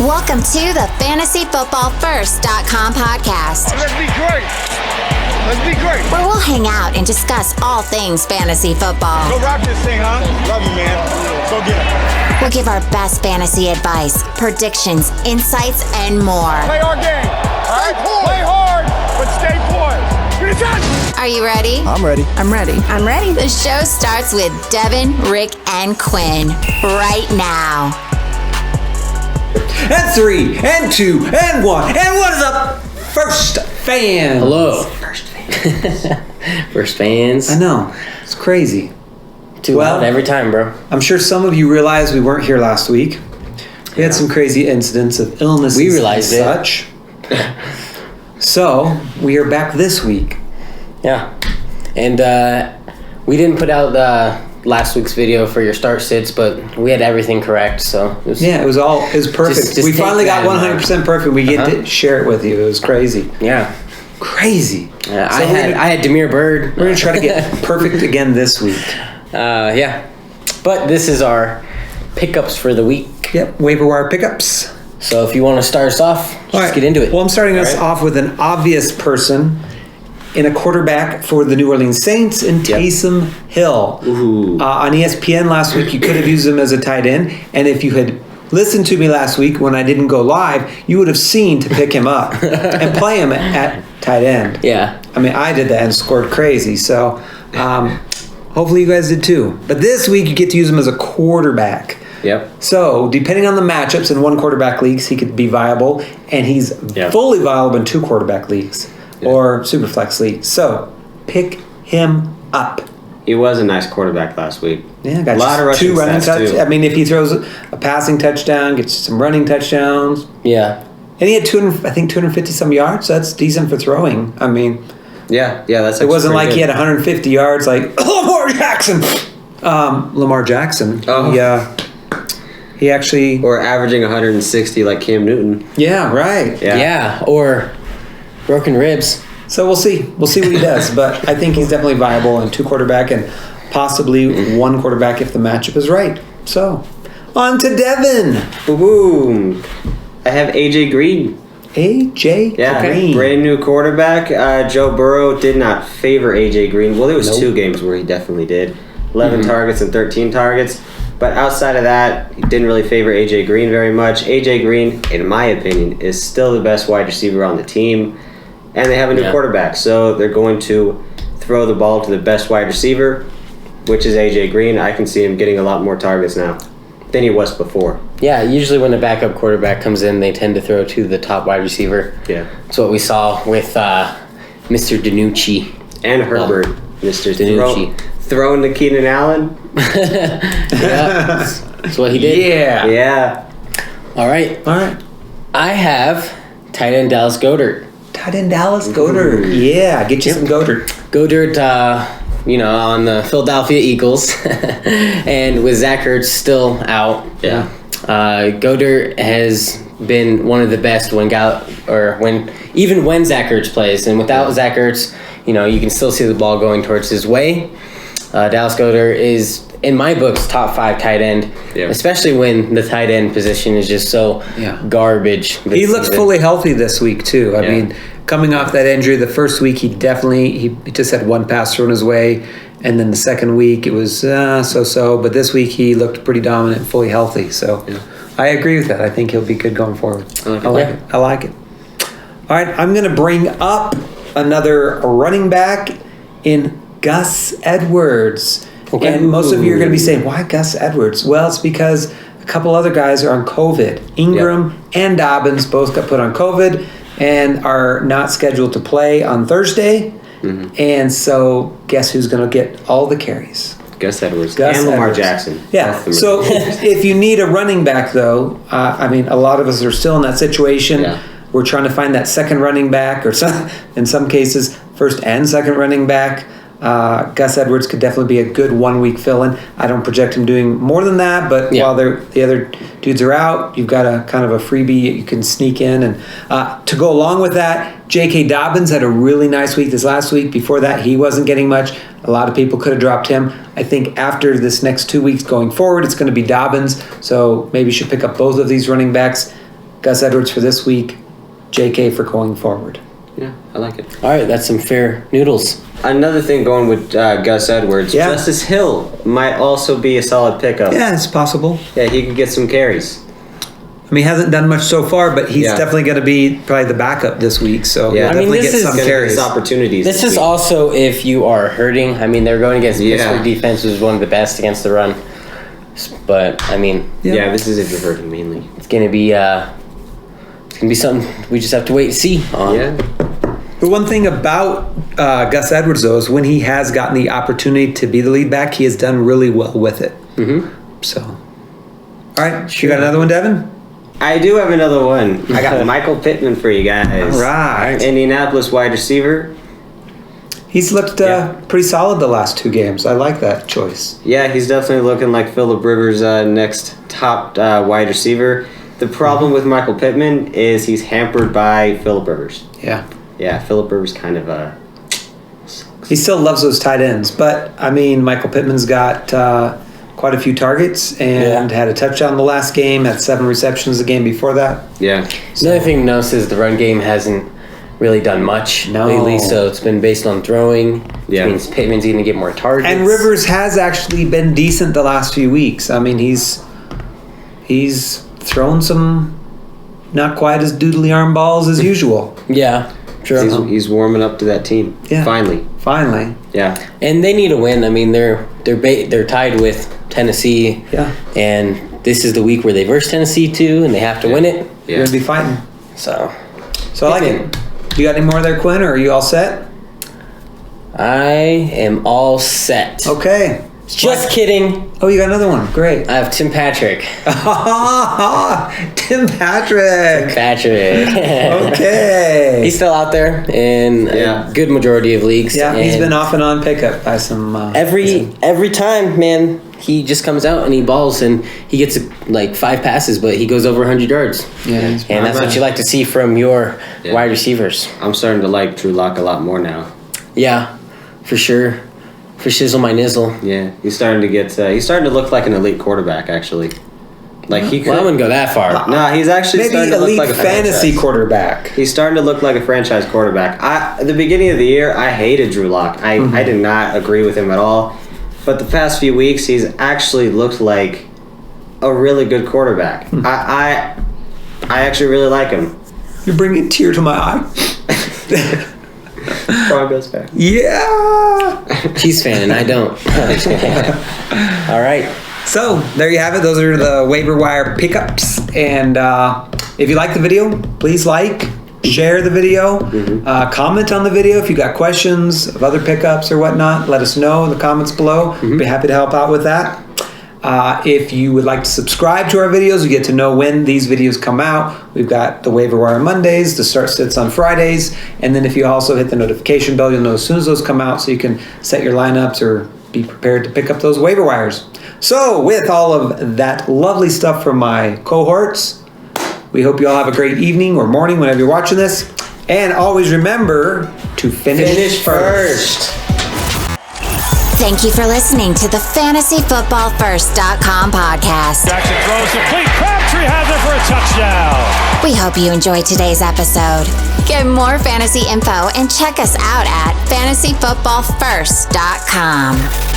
Welcome to the FantasyFootballFirst.com podcast. Let's be great. Let's be great. Where we'll hang out and discuss all things fantasy football. Go rock this thing, huh? Love you, man. Go get it. We'll give our best fantasy advice, predictions, insights, and more. Play our game. All right? Play hard, but stay poised. Get it done. Are you ready? I'm ready. I'm ready. I'm ready. The show starts with Devin, Rick, and Quinn right now. And 3, and 2, and 1. And what is up, First fans? Hello. First fans. First fans. I know. It's crazy. Too loud every time, bro. I'm sure some of you realized we weren't here last week. We had some crazy incidents of illness We realized and such. So, we are back this week. Yeah. And we didn't put out last week's video for your start sits, but we had everything correct, so it was, Yeah, it was perfect. Just we take finally got that in 100% perfect. We get to share it with you. It was crazy. yeah. Crazy. I had Demir Bird. We're going to try to get perfect again this week. Yeah. But this is our pickups for the week. Yep, waiver wire pickups. So if you want to start us off, just get into it. Well, I'm starting us off with an obvious person in a quarterback for the New Orleans Saints in Taysom Hill. On ESPN last week, you could have used him as a tight end. And if you had listened to me last week when I didn't go live, you would have seen to pick him up and play him at tight end. Yeah. I mean, I did that and scored crazy. So hopefully you guys did too. But this week, you get to use him as a quarterback. Yep. So, depending on the matchups in one quarterback leagues, he could be viable, and he's fully viable in 2 quarterback leagues or Superflex leagues. So, pick him up. He was a nice quarterback last week. Yeah, got a lot of rushing 2 running touchdowns. too. I mean, if he throws a passing touchdown, gets some running touchdowns, Yeah. and he had 250 some yards. So that's decent for throwing. I mean, Yeah, that's. it wasn't like he had 150 yards like Lamar Jackson. Lamar Jackson. Oh. He actually. Or averaging 160 like Cam Newton. Yeah, right. Yeah. Or broken ribs. So we'll see. We'll see what he does. But I think he's definitely viable in 2 quarterback and possibly 1 quarterback if the matchup is right. So, on to Devin. Boom. I have AJ Green. AJ Green. Brand new quarterback. Joe Burrow did not favor AJ Green. Well, there was 2 games where he definitely did. 11 targets and 13 targets. But outside of that, he didn't really favor AJ Green very much. AJ Green, in my opinion, is still the best wide receiver on the team. And they have a new quarterback. So they're going to throw the ball to the best wide receiver, which is AJ Green. I can see him getting a lot more targets now than he was before. Yeah, usually when a backup quarterback comes in, they tend to throw to the top wide receiver. Yeah. That's what we saw with Mr. DiNucci. And Herbert, Mr. DiNucci. Throwing to Keenan Allen. Yeah, that's what he did. Yeah. All right. I have tight end Dallas Goedert. Tight end Dallas Goedert. Yeah, get you some Goedert. Goedert, on the Philadelphia Eagles. And with Zach Ertz still out. Yeah. Goedert has been one of the best when Zach Ertz plays. And without Zach Ertz, you can still see the ball going towards his way. Dallas Goedert is, in my books, top 5 tight end, especially when the tight end position is just so garbage. He looked fully healthy this week, too. I mean, coming off that injury, the first week he just had 1 pass thrown his way, and then the second week it was so-so. But this week he looked pretty dominant and fully healthy. So I agree with that. I think he'll be good going forward. I like it. All right, I'm going to bring up another running back in Gus Edwards. Okay. And most of you are going to be saying, why Gus Edwards? Well, it's because a couple other guys are on COVID. Ingram and Dobbins both got put on COVID and are not scheduled to play on Thursday. And so guess who's going to get all the carries? Gus Edwards and Lamar Jackson. Yeah. So if you need a running back, though, a lot of us are still in that situation. Yeah. We're trying to find that second running back, or in some cases, first and second running back. Gus Edwards could definitely be a good 1-week fill-in. I don't project him doing more than that, but while the other dudes are out, you've got a kind of a freebie you can sneak in. And to go along with that, J.K. Dobbins had a really nice week this last week. Before that, he wasn't getting much. A lot of people could have dropped him. I think after this next 2 weeks going forward, it's going to be Dobbins. So maybe you should pick up both of these running backs. Gus Edwards for this week, JK for going forward. Yeah, I like it. All right, that's some fair noodles. Another thing going with Gus Edwards, Justice Hill might also be a solid pickup. Yeah, it's possible. Yeah, he could get some carries. I mean, he hasn't done much so far, but he's definitely going to be probably the backup this week. So yeah, he'll definitely this get is some gonna carries. get opportunities. This is week. also if you are hurting. I mean, they're going against Pittsburgh defense, who's one of the best against the run. But I mean, yeah, this is if you're hurting mainly. it's gonna be something we just have to wait and see on. Yeah. The one thing about Gus Edwards, though, is when he has gotten the opportunity to be the lead back, he has done really well with it. Mm-hmm. So, all right, you got another one, Devin? I do have another one. I got Michael Pittman for you guys. All right. Indianapolis wide receiver. He's looked pretty solid the last 2 games. I like that choice. Yeah, he's definitely looking like Phillip Rivers' next top wide receiver. The problem with Michael Pittman is he's hampered by Phillip Rivers. Yeah. Yeah, Phillip Rivers kind of He still loves those tight ends. But, I mean, Michael Pittman's got quite a few targets and had a touchdown the last game, had 7 receptions the game before that. Yeah. Another thing to notice is the run game hasn't really done much lately, so it's been based on throwing. Yeah. Which means Pittman's going to get more targets. And Rivers has actually been decent the last few weeks. I mean, he's thrown some not quite as doodly arm balls as usual. Yeah, sure. He's warming up to that team. Yeah. Finally. Yeah. And they need a win. I mean, they're tied with Tennessee. Yeah. And this is the week where they verse Tennessee too, and they have to win it. You're going to be fighting. So I like it. You got any more there, Quinn, or are you all set? I am all set. Okay. Just kidding. Oh, you got another one. Great. I have Tim Patrick. Tim Patrick. Okay. He's still out there in a good majority of leagues. Yeah, he's been off and on pickup by some. Every time, man, he just comes out and he balls and he gets like 5 passes, but he goes over 100 yards. Yeah, and that's what you like to see from your wide receivers. I'm starting to like Drew Lock a lot more now. Yeah, for sure. For shizzle my nizzle. Yeah, he's starting to get. He's starting to look like an elite quarterback, actually. Like he could. Well, I wouldn't go that far. No, he's actually maybe starting to look elite like a fantasy franchise. quarterback. He's starting to look like a franchise quarterback. At the beginning of the year, I hated Drew Lock. I did not agree with him at all. But the past few weeks, he's actually looked like a really good quarterback. I actually really like him. You're bringing a tear to my eye. Broncos back. Yeah. Chiefs fan, and I don't. All right. So there you have it. Those are the waiver wire pickups. And if you like the video, please like, share the video, comment on the video if you got questions of other pickups or whatnot. Let us know in the comments below. Be happy to help out with that. If you would like to subscribe to our videos, you get to know when these videos come out. We've got the waiver wire Mondays, the start sits on Fridays, and then if you also hit the notification bell, you'll know as soon as those come out so you can set your lineups or be prepared to pick up those waiver wires. So with all of that lovely stuff from my cohorts, we hope you all have a great evening or morning whenever you're watching this. And always remember to finish first. Thank you for listening to the FantasyFootballFirst.com podcast. Jackson throws the fleet. Crabtree has it for a touchdown. We hope you enjoyed today's episode. Get more fantasy info and check us out at FantasyFootballFirst.com.